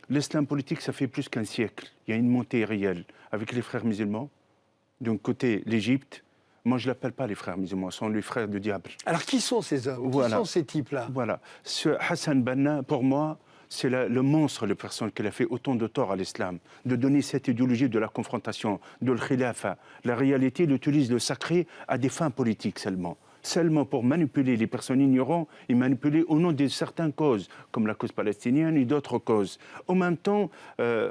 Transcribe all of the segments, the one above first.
L'islam politique, ça fait plus qu'un siècle. Il y a une montée réelle avec les frères musulmans. D'un côté, l'Égypte. Moi, je ne l'appelle pas les frères musulmans, ce sont les frères du diable. Alors, qui sont ces hommes? Qui sont ces types-là? Voilà. Ce Hassan Banna, pour moi, c'est le monstre, la personne qui a fait autant de tort à l'islam, de donner cette idéologie de la confrontation, de le khilafa. La réalité, il utilise le sacré à des fins politiques seulement. Seulement pour manipuler les personnes ignorantes et manipuler au nom de certaines causes, comme la cause palestinienne et d'autres causes. En même temps,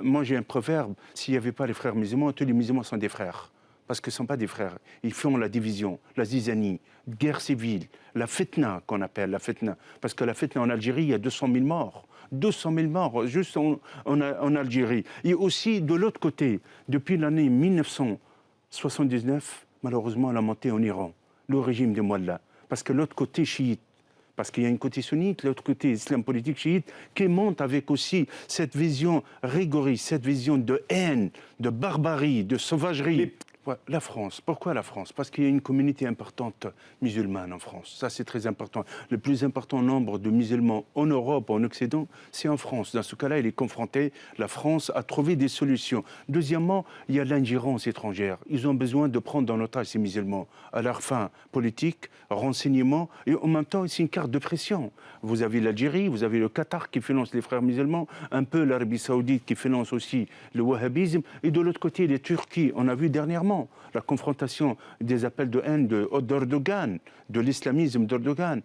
moi j'ai un proverbe, s'il n'y avait pas les frères musulmans, tous les musulmans sont des frères. Parce qu'ils ne sont pas des frères. Ils font la division, la zizanie, guerre civile, la fitna qu'on appelle la fitna. Parce que la fitna en Algérie, il y a 200 000 morts. 200 000 morts juste en Algérie. Et aussi, de l'autre côté, depuis l'année 1979, malheureusement, la montée en Iran, le régime de Mullah. Parce que l'autre côté chiite, parce qu'il y a une côté sunnite, l'autre côté islam politique chiite, qui monte avec aussi cette vision rigoriste, cette vision de haine, de barbarie, de sauvagerie. La France. Pourquoi la France? Parce qu'il y a une communauté importante musulmane en France. Ça, c'est très important. Le plus important nombre de musulmans en Europe, en Occident, c'est en France. Dans ce cas-là, il est confronté. La France a trouvé des solutions. Deuxièmement, il y a l'ingérence étrangère. Ils ont besoin de prendre en otage ces musulmans à leur fin politique, renseignement, et en même temps, c'est une carte de pression. Vous avez l'Algérie, vous avez le Qatar qui finance les frères musulmans, un peu l'Arabie saoudite qui finance aussi le wahhabisme, et de l'autre côté, les Turquie. On a vu dernièrement la confrontation des appels de haine d'Erdogan, de l'islamisme d'Erdogan,